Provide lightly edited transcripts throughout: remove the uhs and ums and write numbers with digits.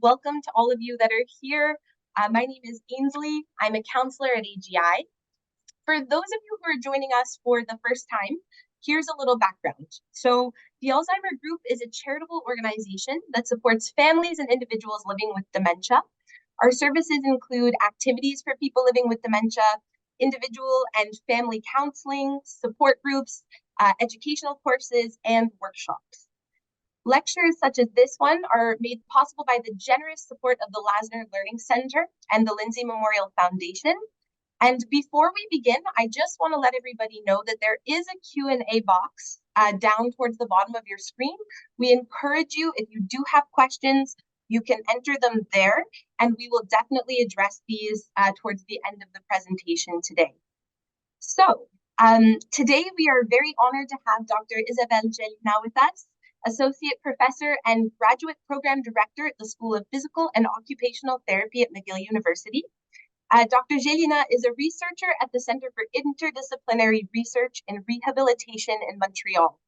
welcome to all of you that are here. My name is Ainsley. I'm a counselor at AGI. For those of you who are joining us for the first time, here's a little background. So, the Alzheimer Group is a charitable organization that supports families and individuals living with dementia. Our services include activities for people living with dementia, individual and family counseling, support groups, educational courses, and workshops. Lectures such as this one are made possible by the generous support of the Lasner Learning Center and the Lindsay Memorial Foundation. And before we begin, I just want to let everybody know that there is a Q&A box down towards the bottom of your screen. We encourage you, if you do have questions, you can enter them there, and we will definitely address these towards the end of the presentation today. So, today we are very honored to have Dr. Isabelle Gélinas with us, Associate Professor and Graduate Program Director at the School of Physical and Occupational Therapy at McGill University. Dr. Gélinas is a researcher at the Center for Interdisciplinary Research and Rehabilitation in Montreal.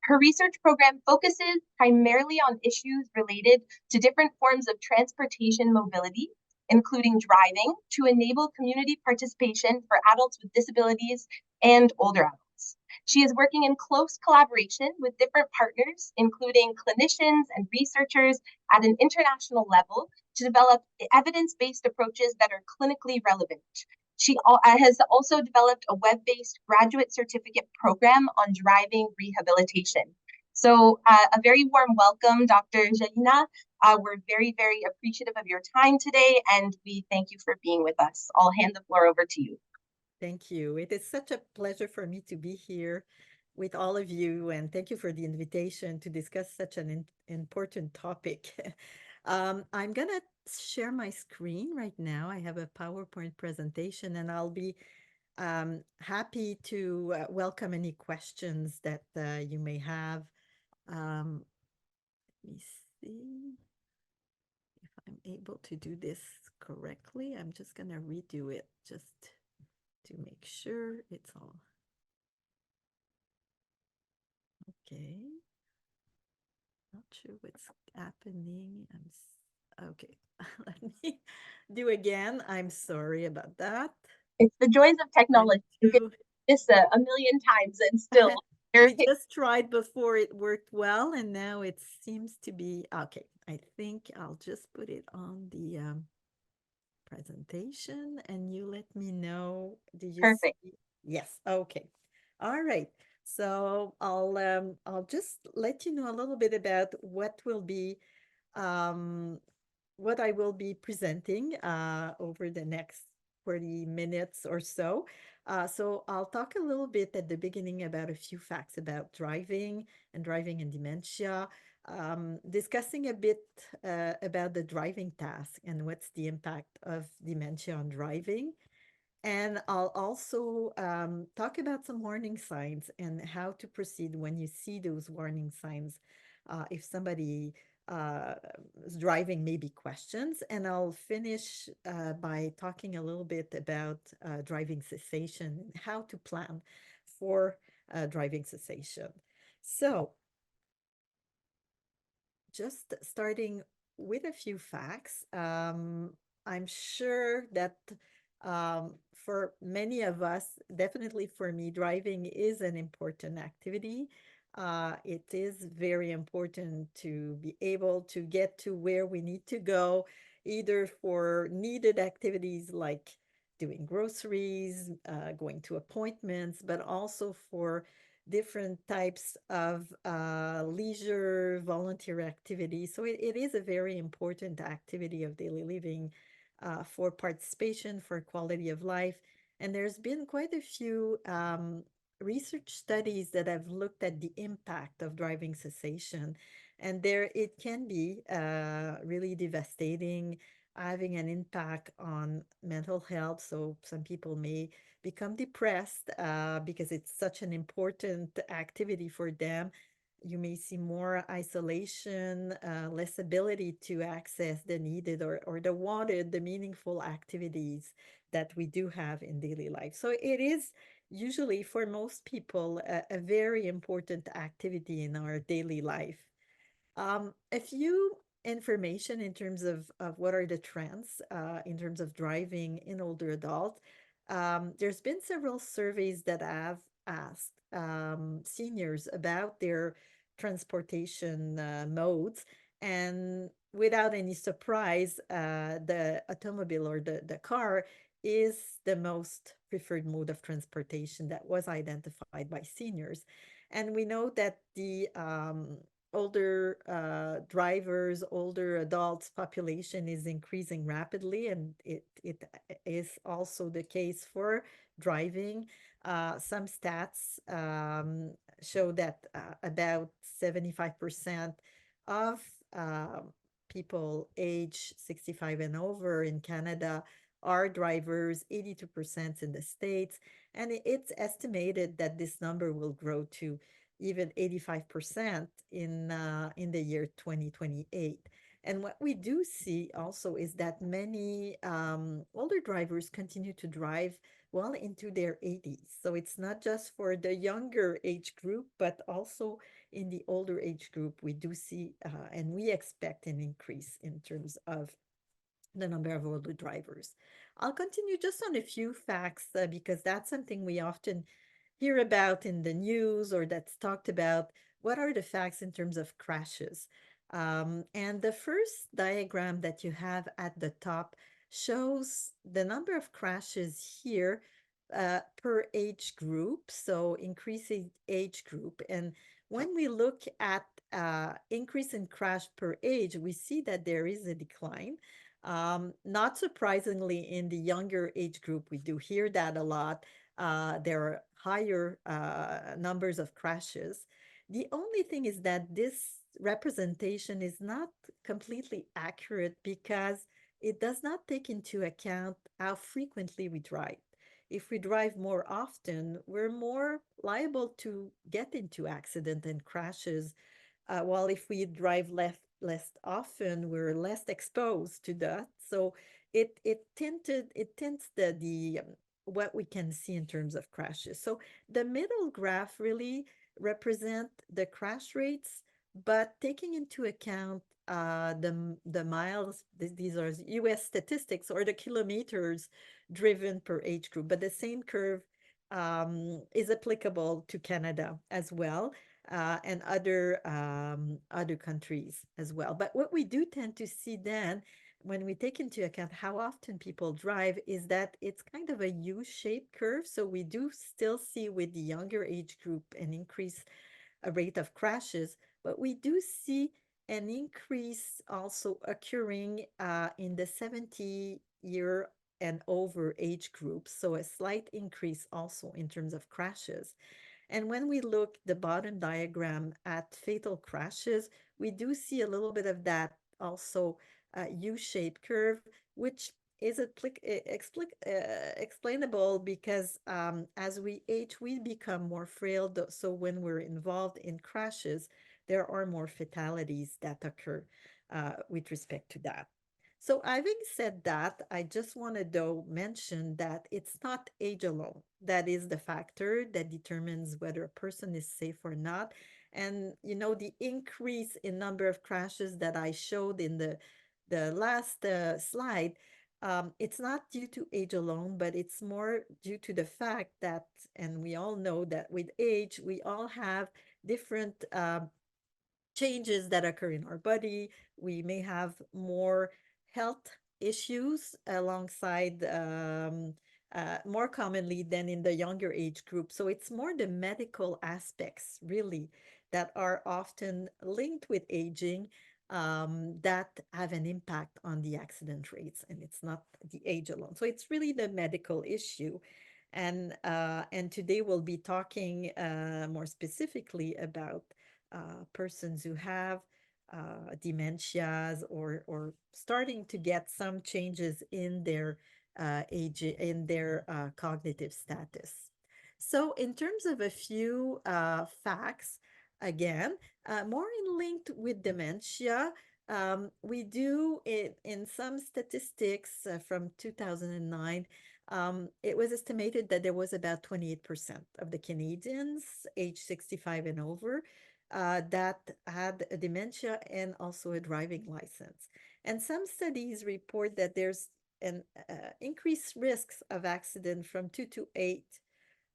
Her research program focuses primarily on issues related to different forms of transportation mobility, including driving, to enable community participation for adults with disabilities and older adults. She is working in close collaboration with different partners, including clinicians and researchers at an international level, to develop evidence-based approaches that are clinically relevant. She has also developed a web-based graduate certificate program on driving rehabilitation. So a very warm welcome, Dr. Gélinas. We're very, very appreciative of your time today, and we thank you for being with us. I'll hand the floor over to you. Thank you. It is such a pleasure for me to be here with all of you, and thank you for the invitation to discuss such an important topic. I'm going to share my screen right now. I have a PowerPoint presentation, and I'll be happy to welcome any questions that you may have. Let me see if I'm able to do this correctly. I'm just going to redo it just to make sure it's all okay. Not sure what's happening. Okay. Let me do again. I'm sorry about that. It's the joys of technology. You can do this a million times and still. We just tried before, it worked well, and now it seems to be okay. I think I'll just put it on the presentation, and you let me know. Did you Perfect. see? Yes. Okay. All right. So I'll just let you know a little bit about what I will be presenting over the next 40 minutes or so. So I'll talk a little bit at the beginning about a few facts about driving and dementia, discussing a bit about the driving task and what's the impact of dementia on driving. And I'll also talk about some warning signs and how to proceed when you see those warning signs. If somebody is driving, maybe questions. And I'll finish by talking a little bit about driving cessation and how to plan for driving cessation. So, just starting with a few facts, I'm sure that for many of us, definitely for me, driving is an important activity. It is very important to be able to get to where we need to go, either for needed activities like doing groceries, going to appointments, but also for different types of leisure volunteer activities. So it is a very important activity of daily living for participation, for quality of life. And there's been quite a few research studies that have looked at the impact of driving cessation. And there it can be really devastating, having an impact on mental health. So some people may become depressed because it's such an important activity for them. You may see more isolation, less ability to access the needed or the wanted, the meaningful activities that we do have in daily life. So it is usually for most people a very important activity in our daily life. A few information in terms of what are the trends in terms of driving in older adults. There's been several surveys that have asked seniors about their transportation modes, and without any surprise, the automobile or the car is the most preferred mode of transportation that was identified by seniors. And we know that the older drivers, older adults population is increasing rapidly, and it is also the case for driving. Some stats show that about 75% of people age 65 and over in Canada are drivers, 82% in the States, and it's estimated that this number will grow to even 85% in the year 2028. And what we do see also is that many older drivers continue to drive well into their 80s. So it's not just for the younger age group, but also in the older age group, we do see and we expect an increase in terms of the number of older drivers. I'll continue just on a few facts because that's something we often hear about in the news or that's talked about. What are the facts in terms of crashes? And the first diagram that you have at the top shows the number of crashes here per age group, so increasing age group. And when we look at increase in crash per age, we see that there is a decline. Not surprisingly, in the younger age group, we do hear that a lot. There are higher numbers of crashes. The only thing is that this representation is not completely accurate because it does not take into account how frequently we drive. If we drive more often, we're more liable to get into accident and crashes, while if we drive less often, we're less exposed to that. So it tints the what we can see in terms of crashes. So the middle graph really represent the crash rates, but taking into account the miles, these are US statistics, or the kilometers driven per age group. But the same curve is applicable to Canada as well, and other countries as well. But what we do tend to see then, when we take into account how often people drive, is that it's kind of a U-shaped curve. So we do still see with the younger age group an increase a rate of crashes, but we do see an increase also occurring in the 70-year and over age groups. So a slight increase also in terms of crashes. And when we look the bottom diagram at fatal crashes, we do see a little bit of that also U-shaped curve, which is explainable because as we age, we become more frail. So when we're involved in crashes, there are more fatalities that occur with respect to that. So having said that, I just want to though mention that it's not age alone that is the factor that determines whether a person is safe or not. And the increase in number of crashes that I showed in the last slide, it's not due to age alone, but it's more due to the fact that, and we all know that with age, we all have different changes that occur in our body. We may have more health issues alongside more commonly than in the younger age group. So it's more the medical aspects really that are often linked with aging that have an impact on the accident rates, and it's not the age alone. So it's really the medical issue. And today we'll be talking more specifically about persons who have dementias or starting to get some changes in their age, in their cognitive status. So in terms of a few facts, again, more in linked with dementia, we do in some statistics from 2009, it was estimated that there was about 28% of the Canadians age 65 and over that had a dementia and also a driving license. And some studies report that there's an increased risks of accident from 2 to 8,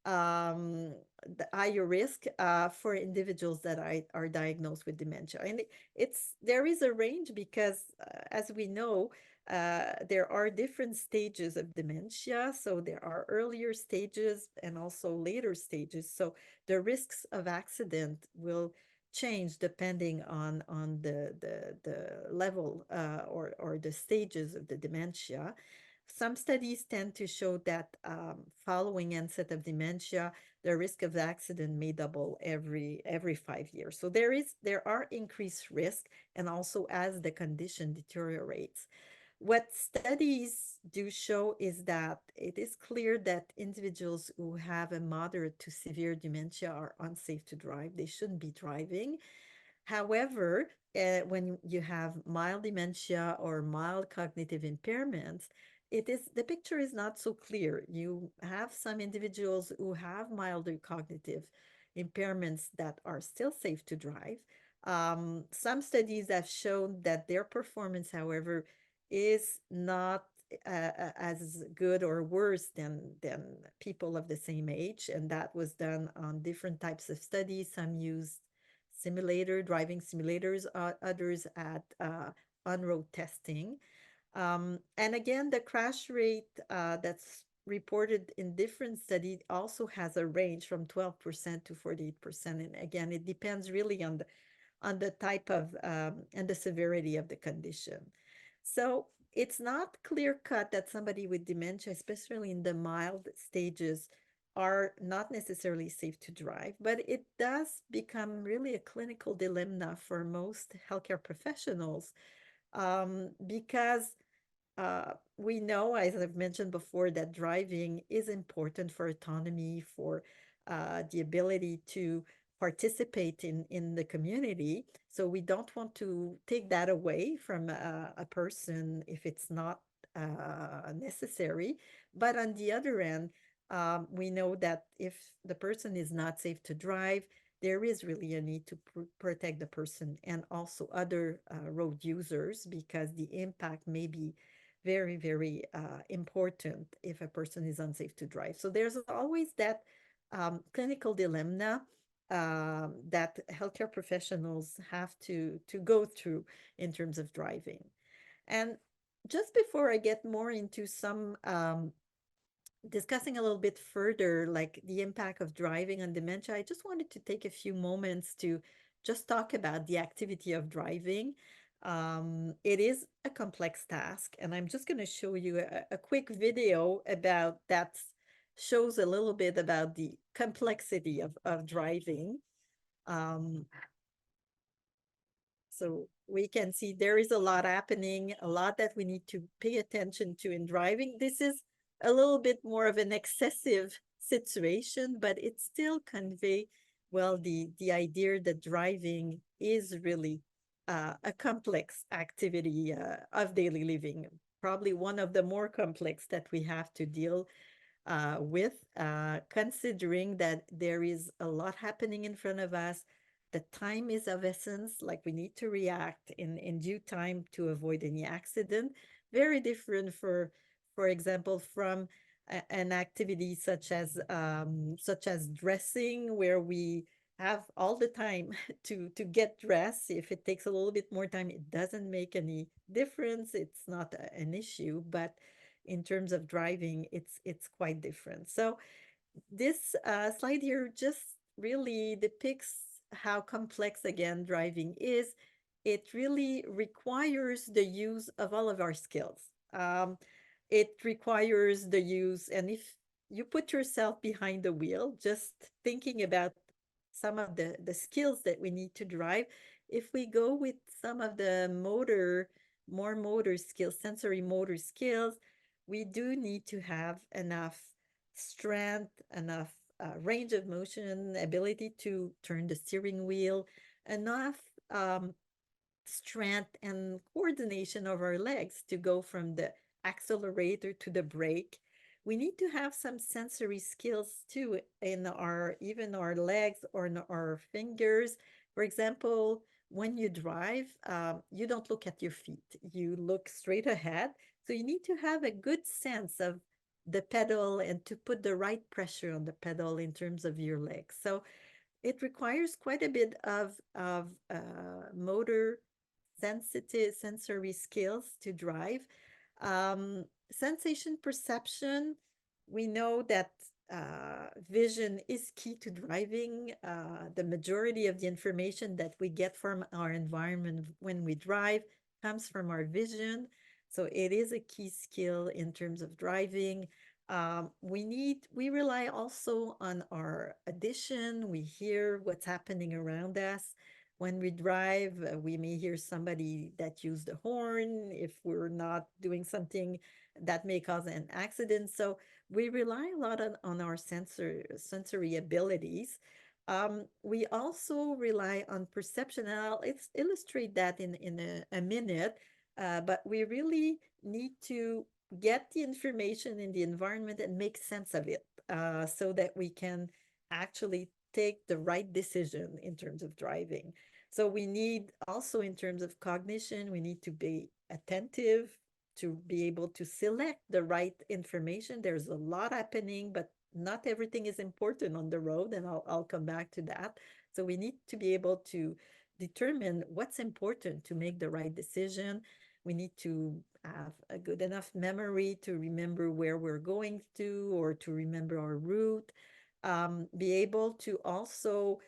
um, the higher risk for individuals that are diagnosed with dementia. And it's there is a range because, as we know, there are different stages of dementia. So there are earlier stages and also later stages. So the risks of accident will change depending on the level or the stages of the dementia. Some studies tend to show that following onset of dementia, the risk of accident may double every 5 years. So there are increased risk, and also as the condition deteriorates. What studies do show is that it is clear that individuals who have a moderate to severe dementia are unsafe to drive. They shouldn't be driving. However, when you have mild dementia or mild cognitive impairments, the picture is not so clear. You have some individuals who have milder cognitive impairments that are still safe to drive. Some studies have shown that their performance, however, is not as good or worse than people of the same age, and that was done on different types of studies. Some used driving simulators, others at on-road testing. And again, the crash rate that's reported in different studies also has a range from 12% to 48%. And again, it depends really on the type of and the severity of the condition. So it's not clear cut that somebody with dementia, especially in the mild stages, are not necessarily safe to drive, but it does become really a clinical dilemma for most healthcare professionals, because we know, as I've mentioned before, that driving is important for autonomy, for the ability to participate in the community. So we don't want to take that away from a person if it's not necessary. But on the other end, we know that if the person is not safe to drive, there is really a need to protect the person and also other road users, because the impact may be very, very important if a person is unsafe to drive. So there's always that clinical dilemma that healthcare professionals have to go through in terms of driving. And just before I get more into some discussing a little bit further, like the impact of driving on dementia, I just wanted to take a few moments to just talk about the activity of driving. It is a complex task, and I'm just going to show you a quick video about that shows a little bit about the complexity of driving. Um, so we can see there is a lot happening, a lot that we need to pay attention to in driving. This is a little bit more of an excessive situation, but it still convey well the idea that driving is really a complex activity of daily living, probably one of the more complex that we have to deal with, considering that there is a lot happening in front of us. The time is of essence, like we need to react in due time to avoid any accident. Very different, for example, from an activity such as dressing, where we have all the time to get dressed. If it takes a little bit more time, it doesn't make any difference. It's not an issue, but in terms of driving, it's quite different. So this slide here just really depicts how complex, again, driving is. It really requires the use of all of our skills. It requires the use, and if you put yourself behind the wheel, just thinking about some of the skills that we need to drive, if we go with some of the more motor skills, sensory motor skills, we do need to have enough strength, enough range of motion, ability to turn the steering wheel, enough strength and coordination of our legs to go from the accelerator to the brake. We need to have some sensory skills too in our even our legs or in our fingers For example, when you drive, you don't look at your feet, you look straight ahead. So you need to have a good sense of the pedal and to put the right pressure on the pedal in terms of your legs. So it requires quite a bit of motor sensitive sensory skills to drive. Sensation perception, we know that vision is key to driving. The majority of the information that we get from our environment when we drive comes from our vision. So it is a key skill in terms of driving. We rely also on our audition. We hear what's happening around us. When we drive, we may hear somebody that used the horn if we're not doing something that may cause an accident. So we rely a lot on our sensory abilities. We also rely on perception, and I'll illustrate that in a minute. But we really need to get the information in the environment and make sense of it, so that we can actually take the right decision in terms of driving. So we need also, in terms of cognition, we need to be attentive to be able to select the right information. There's a lot happening, but not everything is important on the road, and I'll come back to that. So we need to be able to determine what's important to make the right decision. We need to have a good enough memory to remember where we're going to, or to remember our route. Be able to also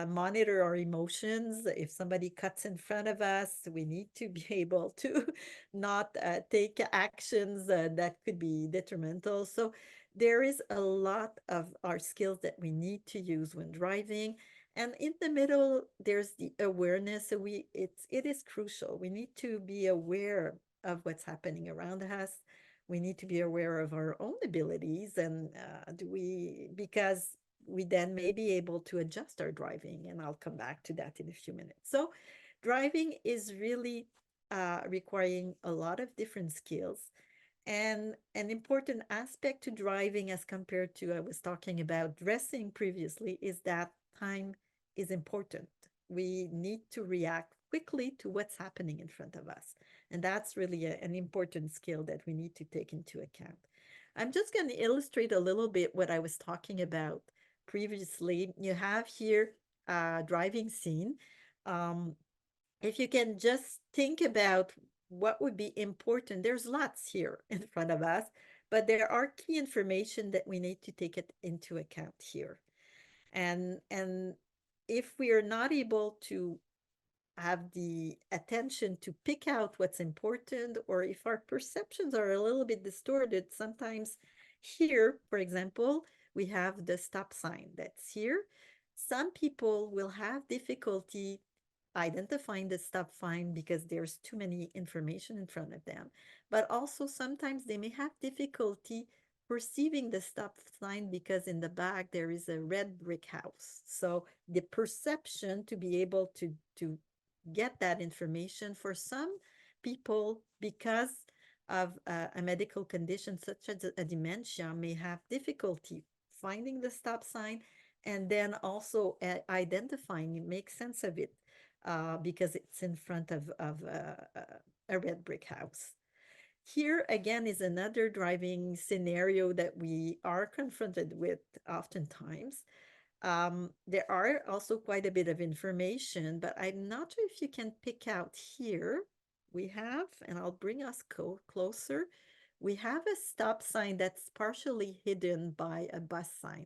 monitor our emotions. If somebody cuts in front of us, we need to be able to not take actions that could be detrimental. So there is a lot of our skills that we need to use when driving. And in the middle, there's the awareness. So it is crucial. We need to be aware of what's happening around us. We need to be aware of our own abilities, and because we then may be able to adjust our driving, and I'll come back to that in a few minutes. So driving is really requiring a lot of different skills. And an important aspect to driving, as compared to, I was talking about dressing previously, is that time is important. We need to react quickly to what's happening in front of us. And that's really an important skill that we need to take into account. I'm just going to illustrate a little bit what I was talking about previously. You have here a driving scene. Um, if you can just think about what would be important, there's lots here in front of us, but there are key information that we need to take it into account here. And if we are not able to have the attention to pick out what's important, or if our perceptions are a little bit distorted, sometimes here, for example, we have the stop sign that's here. Some people will have difficulty identifying the stop sign because there's too many information in front of them. But also sometimes they may have difficulty perceiving the stop sign because in the back there is a red brick house. So the perception to be able to get that information, for some people, because of a medical condition such as a dementia, may have difficulty finding the stop sign, and then also identifying it, make sense of it, because it's in front of a red brick house. Here again is another driving scenario that we are confronted with oftentimes. There are also quite a bit of information, but I'm not sure if you can pick out here. We have, and I'll bring us closer, we have a stop sign that's partially hidden by a bus sign.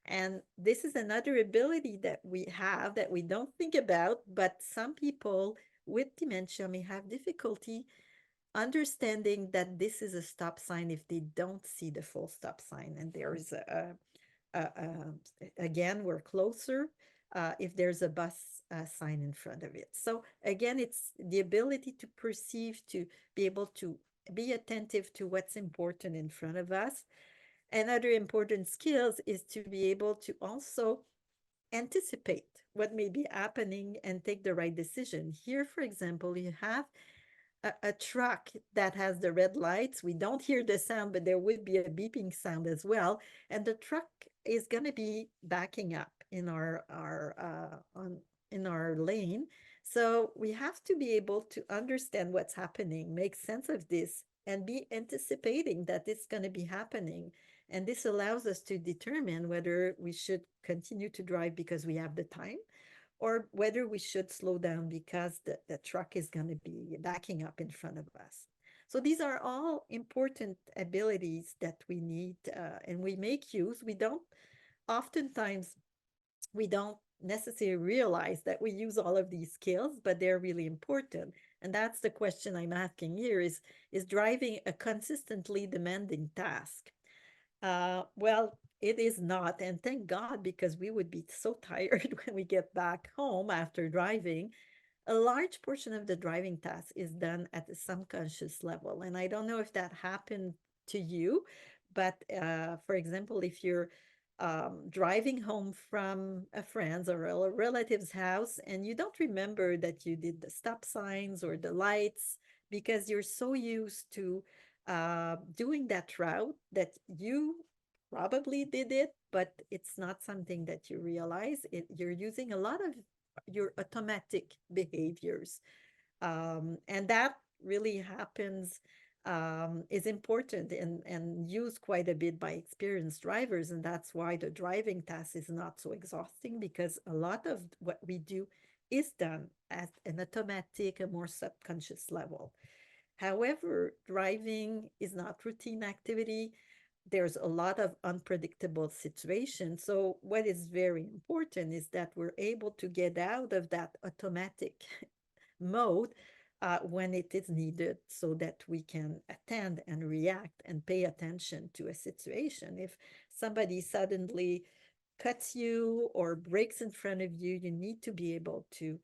And this is another ability that we have that we don't think about, but some people with dementia may have difficulty understanding that this is a stop sign if they don't see the full stop sign. And there is again, we're closer if there's a bus sign in front of it. So again, it's the ability to perceive, to be able to be attentive to what's important in front of us. Another important skills is to be able to also anticipate what may be happening and take the right decision. Here, for example, you have a truck that has the red lights. We don't hear the sound, but there would be a beeping sound as well. And the truck is going to be backing up in in our lane. So we have to be able to understand what's happening, make sense of this, and be anticipating that it's going to be happening. And this allows us to determine whether we should continue to drive because we have the time, or whether we should slow down because the truck is going to be backing up in front of us. So these are all important abilities that we need, and we make use. We don't oftentimes we don't necessarily realize that we use all of these skills, but they're really important. And that's the question I'm asking here: is driving a consistently demanding task? Well, it is not, and thank God, because we would be so tired when we get back home after driving. A large portion of the driving task is done at the subconscious level. And I don't know if that happened to you, but for example, if you're driving home from a friend's or a relative's house and you don't remember that you did the stop signs or the lights because you're so used to doing that route that you probably did it, but it's not something that you realize. You're using a lot of your automatic behaviors. And that really happens, is important and used quite a bit by experienced drivers. And that's why the driving task is not so exhausting, because a lot of what we do is done at an automatic, a more subconscious level. However, driving is not routine activity. There's a lot of unpredictable situations. So what is very important is that we're able to get out of that automatic mode when it is needed, so that we can attend and react and pay attention to a situation. If somebody suddenly cuts you or breaks in front of you, you need to be able to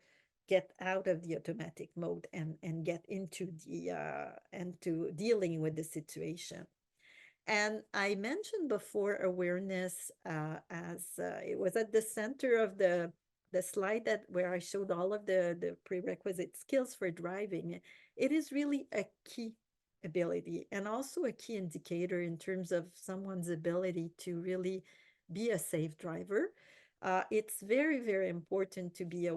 get out of the automatic mode and get into the and to dealing with the situation. And I mentioned before awareness, as it was at the center of the slide that where I showed all of the prerequisite skills for driving. It is really a key ability and also a key indicator in terms of someone's ability to really be a safe driver. It's very, very important to be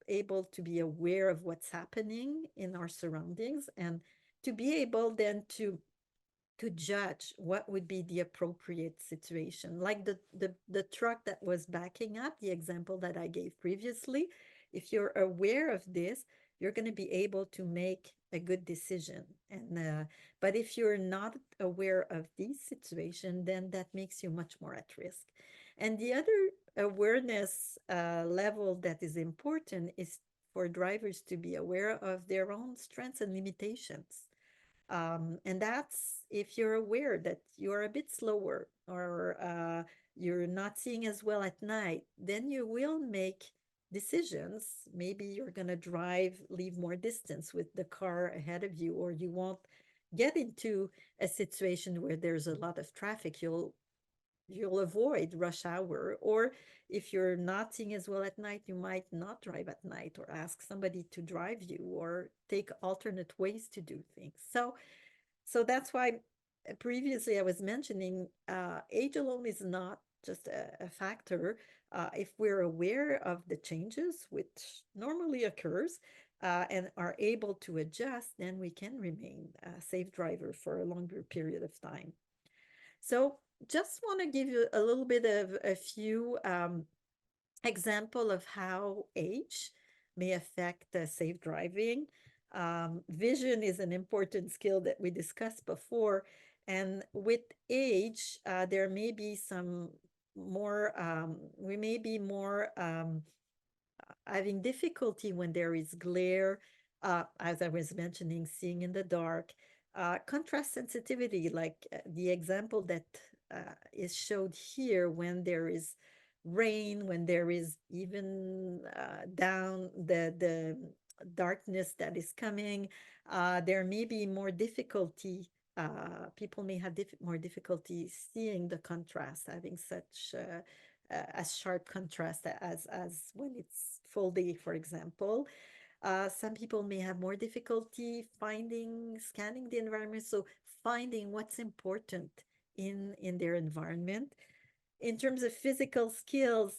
able to be aware of what's happening in our surroundings, and to be able then to judge what would be the appropriate situation, like the truck that was backing up, the example that I gave previously. If you're aware of this, you're going to be able to make a good decision. And but if you're not aware of these situations, then that makes you much more at risk. And the other awareness level that is important is for drivers to be aware of their own strengths and limitations. And that's if you're aware that you're a bit slower, or you're not seeing as well at night, then you will make decisions. Maybe you're going to leave more distance with the car ahead of you, or you won't get into a situation where there's a lot of traffic. You'll avoid rush hour. Or if you're not seeing as well at night, you might not drive at night, or ask somebody to drive you, or take alternate ways to do things. So that's why previously I was mentioning age alone is not just a factor. If we're aware of the changes, which normally occurs, and are able to adjust, then we can remain a safe driver for a longer period of time. So just want to give you a little bit of a few example of how age may affect safe driving. Vision is an important skill that we discussed before. And with age, there may be some more, we may be more having difficulty when there is glare, as I was mentioning, seeing in the dark. Contrast sensitivity, like the example that is showed here, when there is rain, when there is even down the darkness that is coming, there may be more difficulty. People may have more difficulty seeing the contrast, having such as sharp contrast as when it's full day, for example. Some people may have more difficulty scanning the environment, so finding what's important in their environment. In terms of physical skills,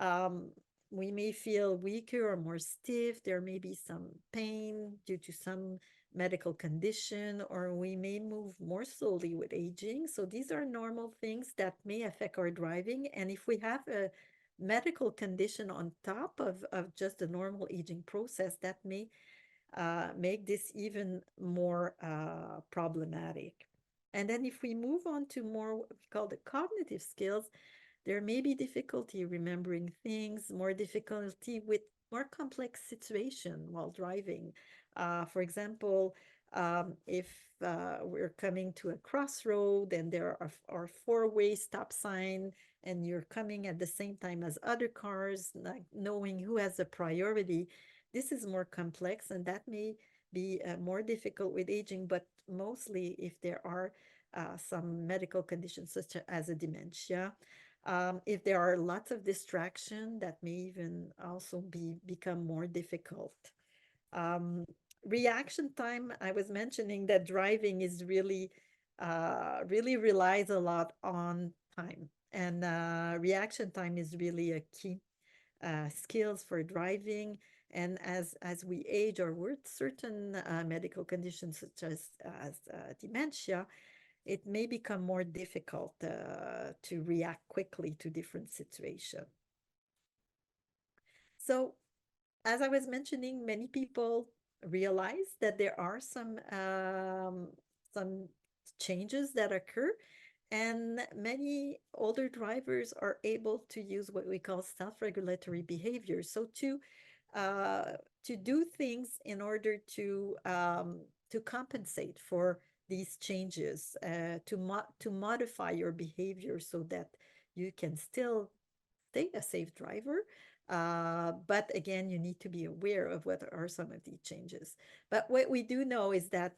um, we may feel weaker or more stiff. There may be some pain due to some medical condition, or we may move more slowly with aging. So these are normal things that may affect our driving. And if we have a medical condition on top of just the normal aging process, that may make this even more problematic. And then if we move on to more what we call the cognitive skills, there may be difficulty remembering things, more difficulty with more complex situation while driving. For example, if we're coming to a crossroad and there are four-way stop sign and you're coming at the same time as other cars, like knowing who has the priority, this is more complex and that may be more difficult with aging, but mostly if there are some medical conditions such as a dementia. If there are lots of distraction, that may even also become more difficult. Um, Reaction time, I was mentioning that driving is really relies a lot on time, and reaction time is really a key skills for driving. And as we age or with certain medical conditions such as dementia, it may become more difficult to react quickly to different situations. So, as I was mentioning, many people realize that there are some changes that occur, and many older drivers are able to use what we call self-regulatory behavior. So uh, to do things in order to compensate for these changes, to modify your behavior so that you can still stay a safe driver. But again, you need to be aware of what are some of these changes. But what we do know is that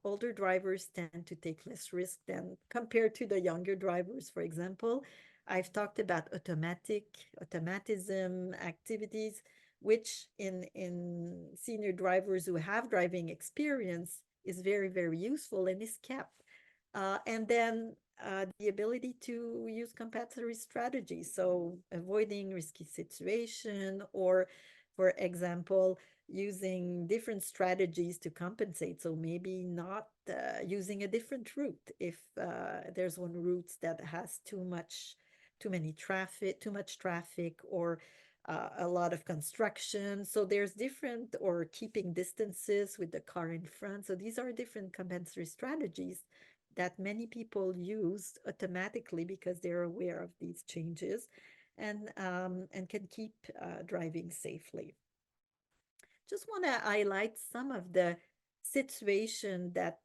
older drivers tend to take less risk than compared to the younger drivers. For example, I've talked about automatism activities, which in senior drivers who have driving experience is very, very useful and is kept. And then the ability to use compensatory strategies, so avoiding risky situation, or for example, using different strategies to compensate. So maybe not using a different route if there's one route that has too much traffic, or a lot of construction. So there's different, or keeping distances with the car in front. So these are different compensatory strategies that many people use automatically because they're aware of these changes, and can keep driving safely. Just want to highlight some of the situation that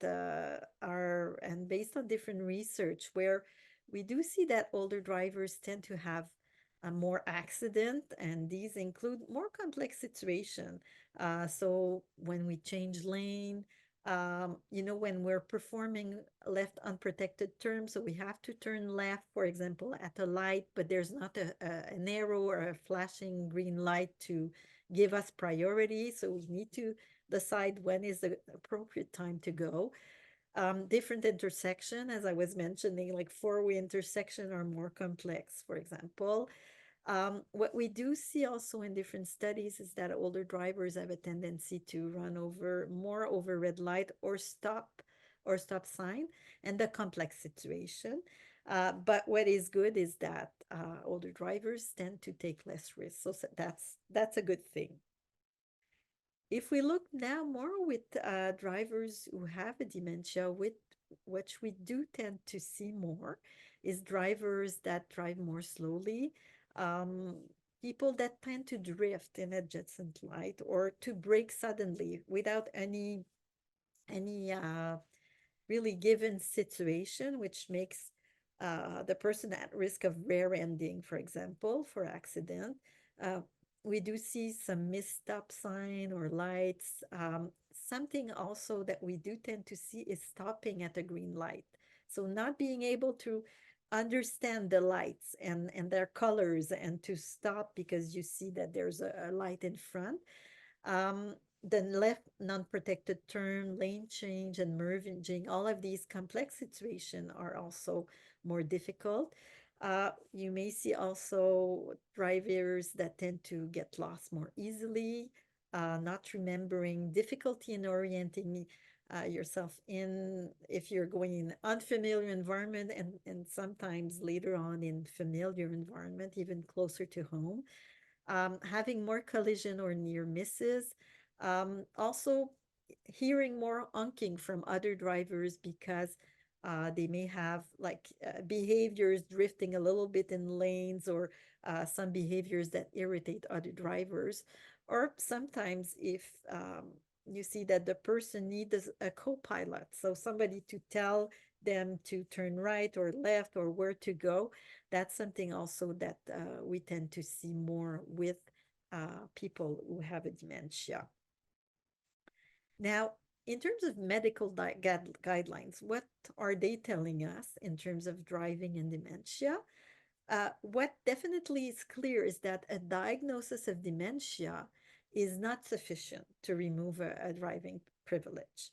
are, and based on different research, where we do see that older drivers tend to have a more accident, and these include more complex situation. So when we change lane, when we're performing left unprotected turn, so we have to turn left, for example, at a light, but there's not an arrow or a flashing green light to give us priority. So we need to decide when is the appropriate time to go. Different intersection, as I was mentioning, like four-way intersection are more complex, for example. What we do see also in different studies is that older drivers have a tendency to run over red light or stop sign, and the complex situation. But what is good is that older drivers tend to take less risks. So that's a good thing. If we look now more with drivers who have a dementia, with which we do tend to see more, is drivers that drive more slowly, um, people that tend to drift in adjacent light, or to brake suddenly without any really given situation, which makes the person at risk of rear ending, for example, for accident. Uh, we do see some missed stop sign or lights. Something also that we do tend to see is stopping at a green light. So not being able to understand the lights and their colors, and to stop because you see that there's a light in front. Um, then left non-protected turn, lane change, and merging, all of these complex situations are also more difficult. You may see also drivers that tend to get lost more easily, not remembering, difficulty in orienting yourself in if you're going in unfamiliar environment, and sometimes later on in familiar environment, even closer to home, having more collision or near misses. Also, hearing more honking from other drivers because they may have like behaviors drifting a little bit in lanes, or some behaviors that irritate other drivers. Or sometimes, if you see that the person needs a co-pilot, so somebody to tell them to turn right or left or where to go, that's something also that we tend to see more with people who have a dementia. Now, in terms of medical guidelines, what are they telling us in terms of driving and dementia? What definitely is clear is that a diagnosis of dementia is not sufficient to remove a driving privilege.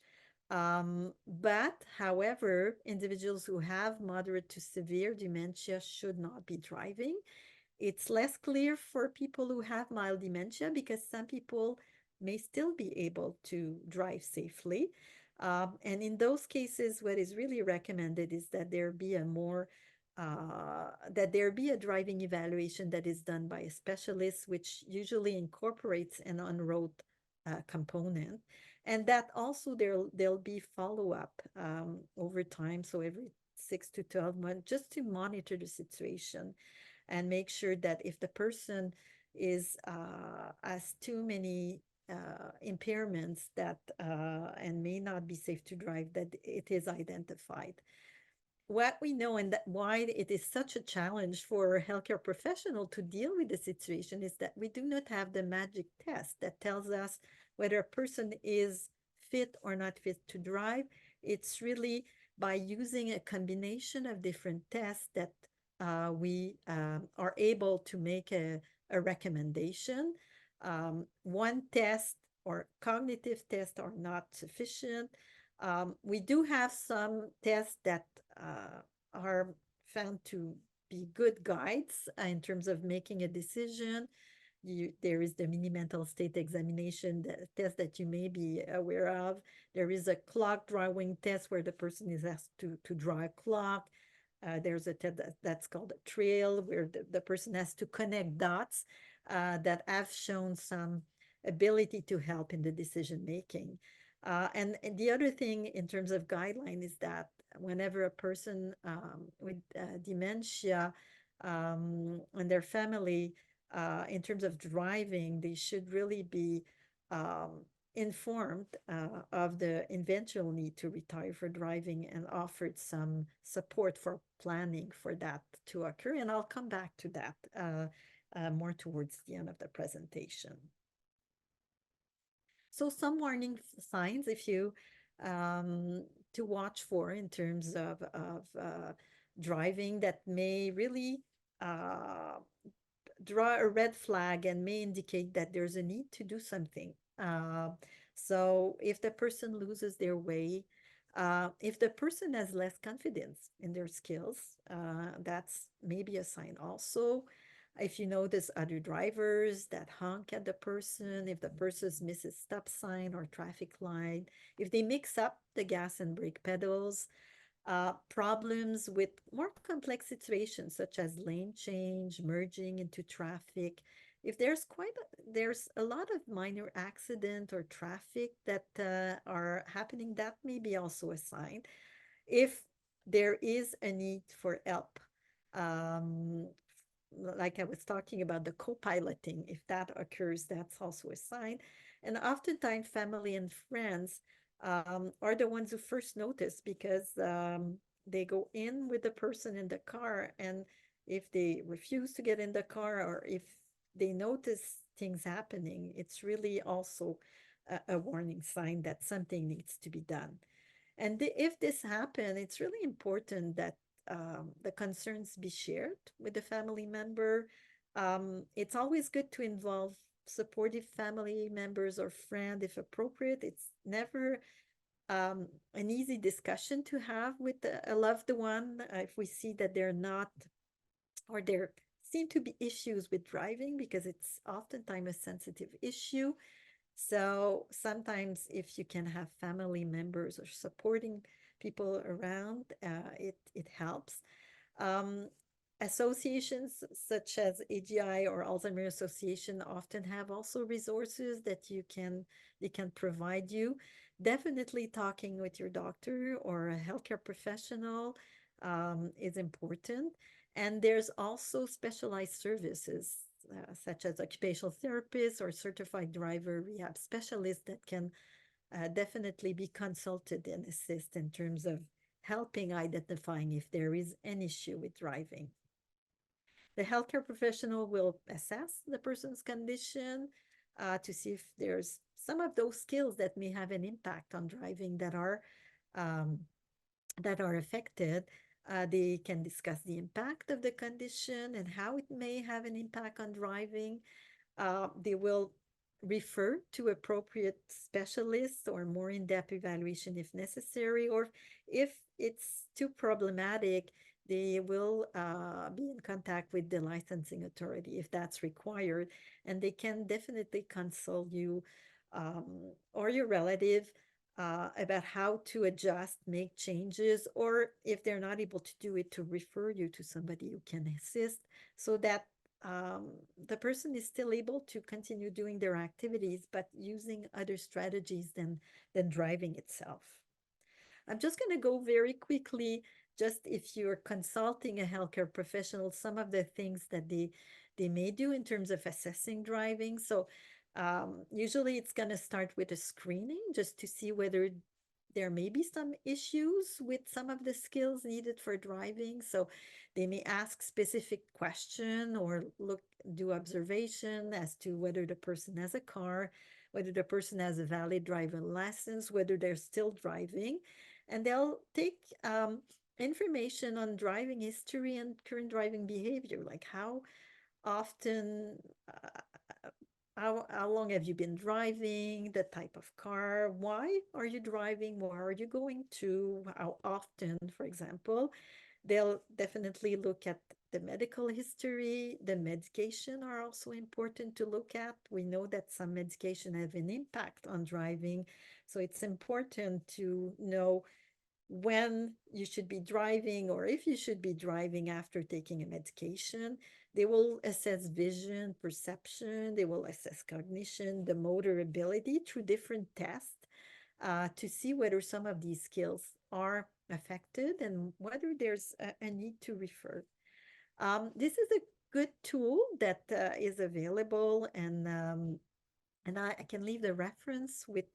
But, however, individuals who have moderate to severe dementia should not be driving. It's less clear for people who have mild dementia because some people may still be able to drive safely. And in those cases, what is really recommended is that there be a more that there be a driving evaluation that is done by a specialist, which usually incorporates an on-road component, and that also there'll be follow-up over time, so every 6 to 12 months, just to monitor the situation and make sure that if the person is has too many impairments that and may not be safe to drive, that it is identified. What we know, and that why it is such a challenge for a healthcare professional to deal with the situation, is that we do not have the magic test that tells us whether a person is fit or not fit to drive. It's really by using a combination of different tests that we are able to make a recommendation. One test or cognitive tests are not sufficient. We do have some tests that are found to be good guides in terms of making a decision. There is the mini mental state examination test that you may be aware of. There is a clock drawing test where the person is asked to draw a clock. There's a test that's called a trail, where the person has to connect dots that have shown some ability to help in the decision making. And the other thing in terms of guideline is that whenever a person with dementia and their family, in terms of driving, they should really be um, informed of the eventual need to retire for driving and offered some support for planning for that to occur. And I'll come back to that more towards the end of the presentation. So some warning signs, if you to watch for in terms of driving, that may really uh, draw a red flag and may indicate that there's a need to do something. So if the person loses their way, if the person has less confidence in their skills, that's maybe a sign also. If you notice other drivers that honk at the person, if the person misses stop sign or traffic light, if they mix up the gas and brake pedals, problems with more complex situations such as lane change, merging into traffic. If there's a lot of minor accident or traffic that are happening, that may be also a sign. If there is a need for help, um, like I was talking about the co-piloting, if that occurs, that's also a sign. And oftentimes family and friends are the ones who first notice, because they go in with the person in the car, and if they refuse to get in the car, or if they notice things happening, it's really also a warning sign that something needs to be done. And if this happens, it's really important that the concerns be shared with the family member. It's always good to involve supportive family members or friend if appropriate. It's never an easy discussion to have with a loved one if we see that they're not or there seem to be issues with driving because it's oftentimes a sensitive issue. So sometimes if you can have family members or supporting people around, it helps. Um, Associations such as AGI or Alzheimer Association often have also resources that they can provide you. Definitely talking with your doctor or a healthcare professional is important. And there's also specialized services such as occupational therapists or certified driver rehab specialists that can definitely be consulted and assist in terms of helping identifying if there is an issue with driving. The healthcare professional will assess the person's condition to see if there's some of those skills that may have an impact on driving um, that are affected. They can discuss the impact of the condition and how it may have an impact on driving. They will refer to appropriate specialists or more in-depth evaluation if necessary, or if it's too problematic, they will be in contact with the licensing authority if that's required, and they can definitely consult you or your relative about how to adjust, make changes, or if they're not able to do it, to refer you to somebody who can assist so that um, the person is still able to continue doing their activities, but using other strategies than driving itself. I'm just going to go very quickly, just if you're consulting a healthcare professional, some of the things that they may do in terms of assessing driving. So usually it's going to start with a screening just to see whether there may be some issues with some of the skills needed for driving. So they may ask specific question or do observation as to whether the person has a car, whether the person has a valid driver license, whether they're still driving, and they'll take information on driving history and current driving behavior, like how often, how long have you been driving, the type of car, why are you driving, where are you going to, how often, for example. They'll definitely look at the medical history. The medication are also important to look at. We know that some medication have an impact on driving, so it's important to know when you should be driving or if you should be driving after taking a medication. They will assess vision, perception, they will assess cognition, the motor ability through different tests to see whether some of these skills are affected and whether there's a need to refer. This is a good tool that is available, and I can leave the reference with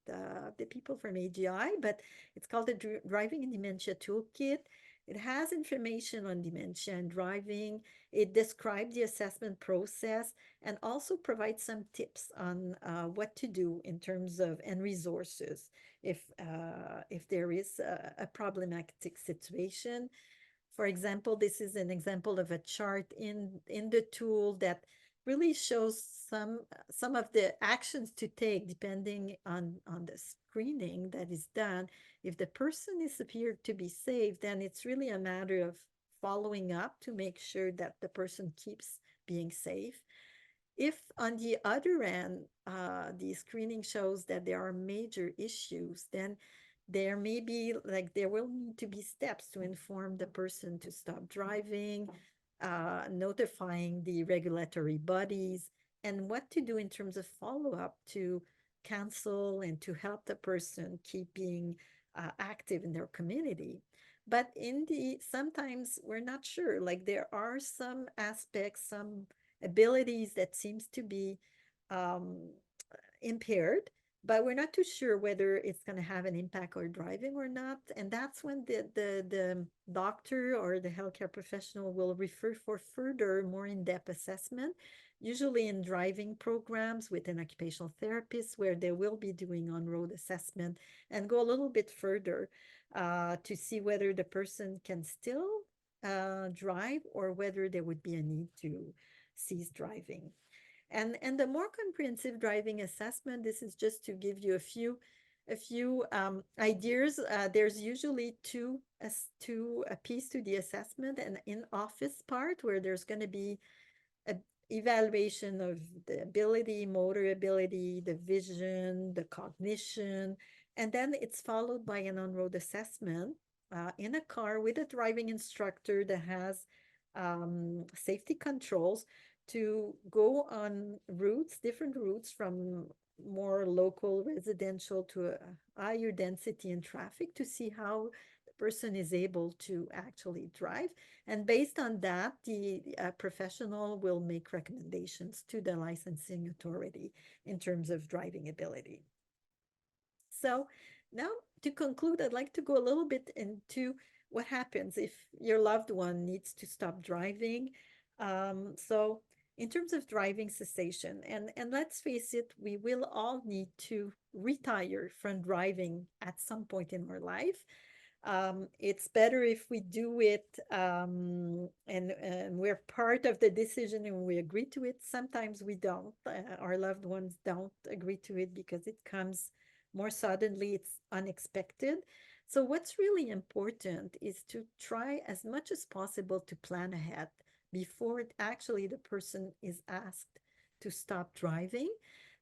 the people from AGI, but it's called the Driving and Dementia Toolkit. It has information on dementia and driving. It describes the assessment process and also provides some tips on what to do in terms of and resources if there is a problematic situation. For example, this is an example of a chart in the tool that really shows some of the actions to take depending on the screening that is done. If the person is appeared to be safe, then it's really a matter of following up to make sure that the person keeps being safe. If on the other end, the screening shows that there are major issues, then there may be like there will need to be steps to inform the person to stop driving, notifying the regulatory bodies, and what to do in terms of follow-up to counsel and to help the person keep being active in their community. But in the sometimes we're not sure. Like there are some aspects, some abilities that seems to be um, impaired, but we're not too sure whether it's going to have an impact or driving or not. And that's when the doctor or the healthcare professional will refer for further, more in-depth assessment, usually in driving programs with an occupational therapist, where they will be doing on-road assessment and go a little bit further to see whether the person can still drive or whether there would be a need to cease driving. And the more comprehensive driving assessment, this is just to give you a few. a few ideas. There's usually two a piece to the assessment, and in office part where there's going to be a evaluation of the ability, motor ability, the vision, the cognition, and then it's followed by an on-road assessment in a car with a driving instructor that has safety controls to go on routes, different routes from more local residential to a higher density in traffic to see how the person is able to actually drive. And based on that, the professional will make recommendations to the licensing authority in terms of driving ability. So now to conclude, I'd like to go a little bit into what happens if your loved one needs to stop driving. So in terms of driving cessation, and let's face it, we will all need to retire from driving at some point in our life. It's better if we do it and we're part of the decision and we agree to it. Sometimes we don't. Our loved ones don't agree to it because it comes more suddenly, it's unexpected. So, what's really important is to try as much as possible to plan ahead before actually the person is asked to stop driving.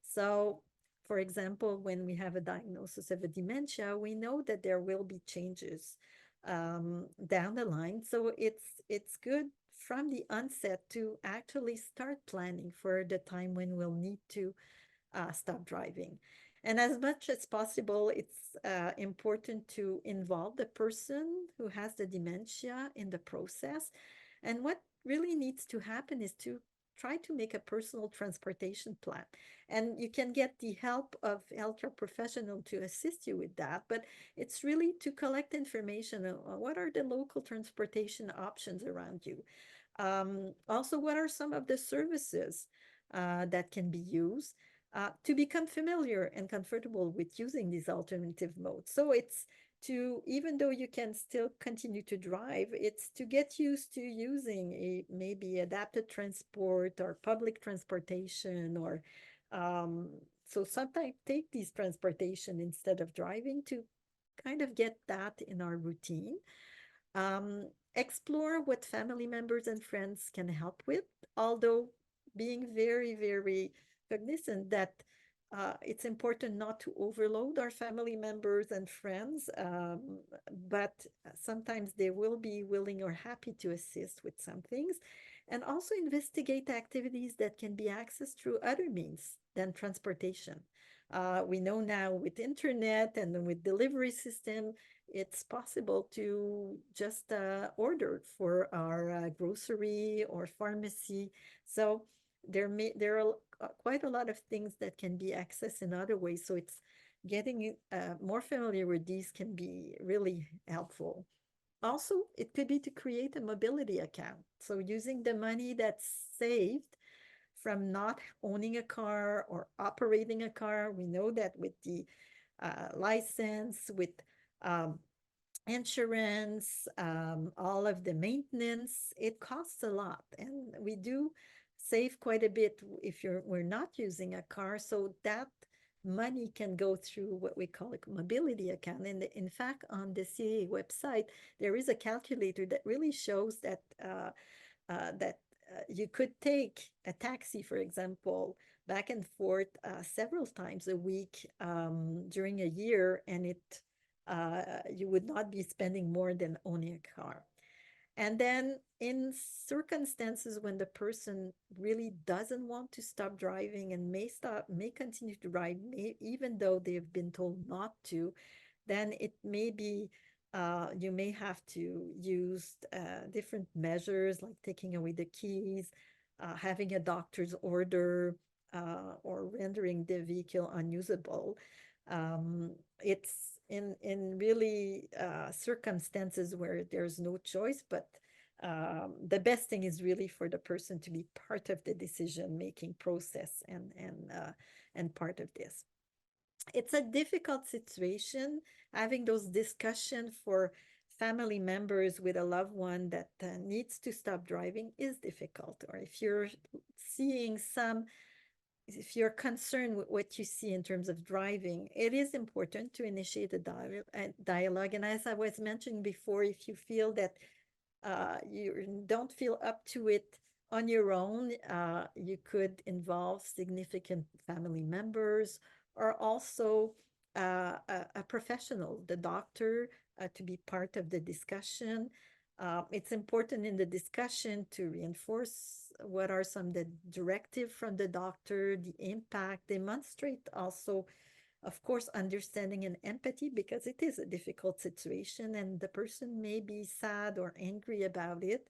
So, for example, when we have a diagnosis of a dementia, we know that there will be changes down the line. So it's good from the onset to actually start planning for the time when we'll need to stop driving. And as much as possible, it's important to involve the person who has the dementia in the process. And what really needs to happen is to try to make a personal transportation plan. And you can get the help of healthcare professional to assist you with that. But it's really to collect information on what are the local transportation options around you. Also, what are some of the services that can be used? To become familiar and comfortable with using these alternative modes. So it's to, even though you can still continue to drive, it's to get used to using a maybe adapted transport or public transportation or so sometimes take these transportation instead of driving to kind of get that in our routine. Explore what family members and friends can help with, although being very, very cognizant that it's important not to overload our family members and friends, but sometimes they will be willing or happy to assist with some things. And also investigate activities that can be accessed through other means than transportation. We know now with internet and with delivery system, it's possible to just order for our grocery or pharmacy. So there are quite a lot of things that can be accessed in other ways. So it's getting more familiar with these can be really helpful. Also, it could be to create a mobility account. So using the money that's saved from not owning a car or operating a car, we know that with the license, with um, insurance, all of the maintenance, it costs a lot. And we do save quite a bit if we're not using a car. So that money can go through what we call a mobility account. And in fact, on the CAA website, there is a calculator that really shows that you could take a taxi, for example, back and forth several times a week during a year, and you would not be spending more than owning a car. And then in circumstances when the person really doesn't want to stop driving and may continue to drive, even though they've been told not to, then it may be you may have to use different measures like taking away the keys, having a doctor's order, or rendering the vehicle unusable. It's in really circumstances where there's no choice, but the best thing is really for the person to be part of the decision-making process and part of this. It's a difficult situation having those discussions for family members with a loved one that needs to stop driving is difficult. Or if you're seeing some if you're concerned with what you see in terms of driving, it is important to initiate a dialogue. And as I was mentioning before, if you feel that you don't feel up to it on your own, you could involve significant family members or also a professional, the doctor, to be part of the discussion. It's important in the discussion to reinforce what are some of the directive from the doctor, the impact, demonstrate also, of course, understanding and empathy, because it is a difficult situation and the person may be sad or angry about it.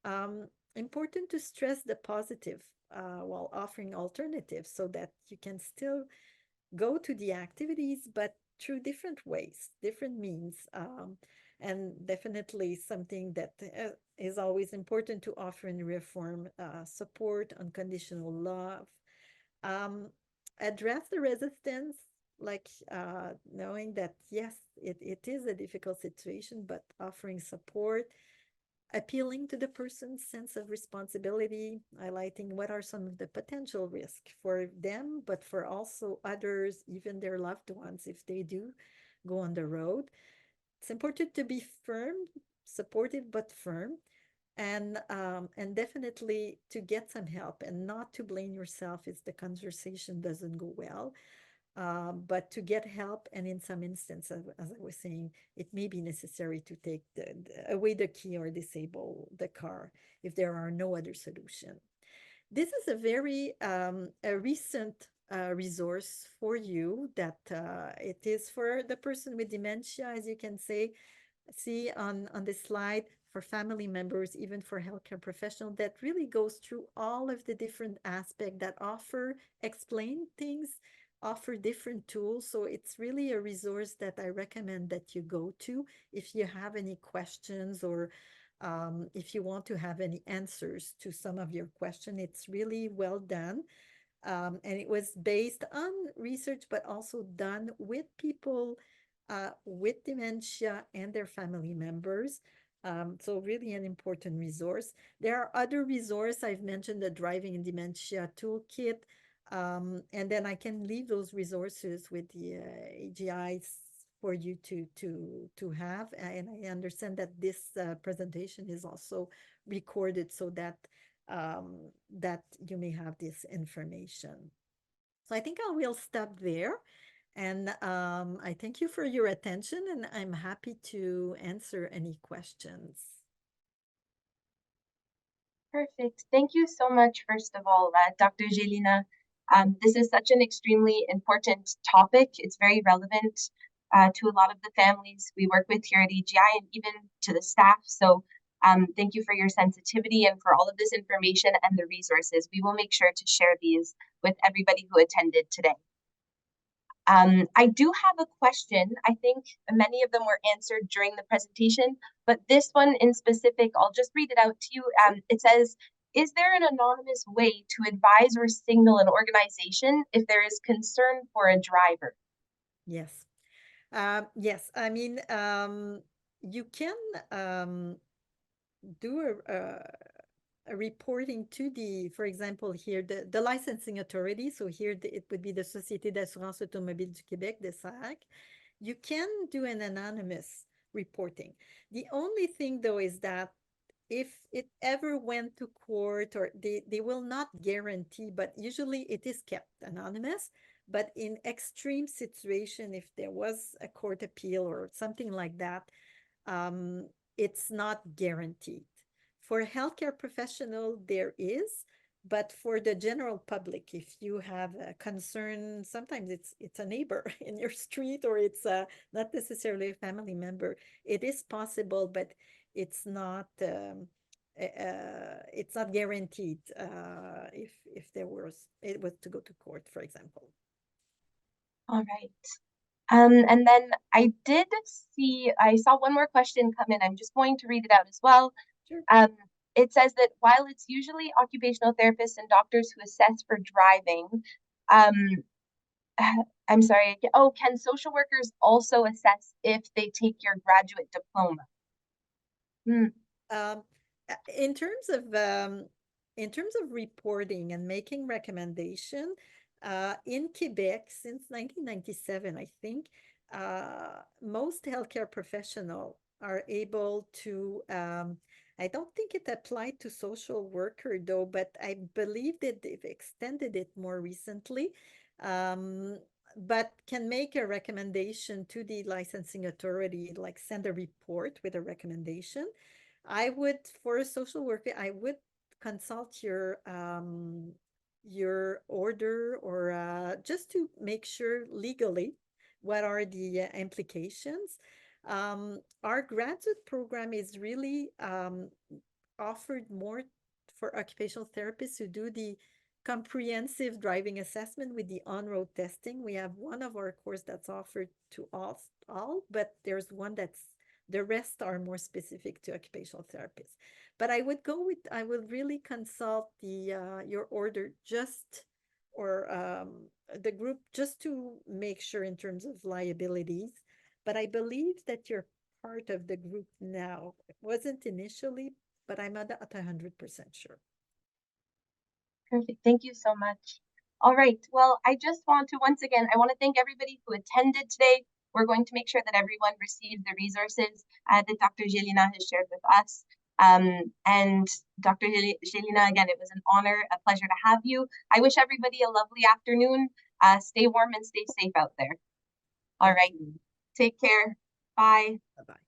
Um, Important to stress the positive while offering alternatives so that you can still go to the activities, but through different ways, different means. And definitely something that is always important to offer and reform support, unconditional love, um, address the resistance, like knowing that, yes, it is a difficult situation, but offering support, appealing to the person's sense of responsibility, highlighting what are some of the potential risks for them, but for also others, even their loved ones, if they do go on the road. It's important to be firm, supportive but firm, and definitely to get some help and not to blame yourself if the conversation doesn't go well, but to get help. And in some instances, as I was saying, it may be necessary to take away the key or disable the car if there are no other solution. This is a very a recent resource for you, that it is for the person with dementia, as you can see on this slide, for family members, even for healthcare professionals, that really goes through all of the different aspects that explain things, offer different tools. So it's really a resource that I recommend that you go to if you have any questions, or if you want to have any answers to some of your question. It's really well done. And it was based on research, but also done with people with dementia and their family members. So really an important resource. There are other resources. I've mentioned the Driving and Dementia Toolkit. And then I can leave those resources with the AGIs for you to have. And I understand that this presentation is also recorded so that that you may have this information. So I think I will stop there. And I thank you for your attention, and I'm happy to answer any questions. Perfect. Thank you so much, first of all, Dr. Gélinas. This is such an extremely important topic. It's very relevant to a lot of the families we work with here at AGI and even to the staff. So thank you for your sensitivity and for all of this information and the resources. We will make sure to share these with everybody who attended today. I do have a question. I think many of them were answered during the presentation, but this one in specific, I'll just read it out to you. It says, is there an anonymous way to advise or signal an organization if there is concern for a driver? Yes. Yes, I mean, you can do a reporting to the, for example, here, the licensing authority. So here it would be the Société d'assurance automobile du Québec, the SAC. You can do an anonymous reporting. The only thing, though, is that if it ever went to court, or they will not guarantee, but usually it is kept anonymous. But in extreme situation, if there was a court appeal or something like that, it's not guaranteed. For healthcare professional, there is, but for the general public, if you have a concern, sometimes it's a neighbor in your street, or it's not necessarily a family member. It is possible, but it's not guaranteed if it was to go to court, for example. All right. And then I saw one more question come in. I'm just going to read it out as well. Sure. It says that while it's usually occupational therapists and doctors who assess for driving, um, I'm sorry. Oh, can social workers also assess if they take your graduate diploma? Hmm. In terms of in terms of reporting and making recommendation, in Quebec since 1997, I think, most healthcare professionals are able to, I don't think it applied to social worker though, but I believe that they've extended it more recently. Um, but can make a recommendation to the licensing authority, like send a report with a recommendation. I would, for a social worker, I would consult your order, or just to make sure legally what are the implications. Our graduate program is really offered more for occupational therapists who do the comprehensive driving assessment with the on-road testing. We have one of our course that's offered to all, but there's one that's, the rest are more specific to occupational therapists. But I would really consult the your order, just, or the group, just to make sure in terms of liabilities. But I believe that you're part of the group now. It wasn't initially, but I'm not 100% sure. Perfect. Thank you so much. All right. Well, I just want to, once again, I want to thank everybody who attended today. We're going to make sure that everyone receives the resources that Dr. Gélinas has shared with us. And Dr. Gélinas, again, it was an honor, a pleasure to have you. I wish everybody a lovely afternoon. Stay warm and stay safe out there. All right. Take care. Bye. Bye-bye.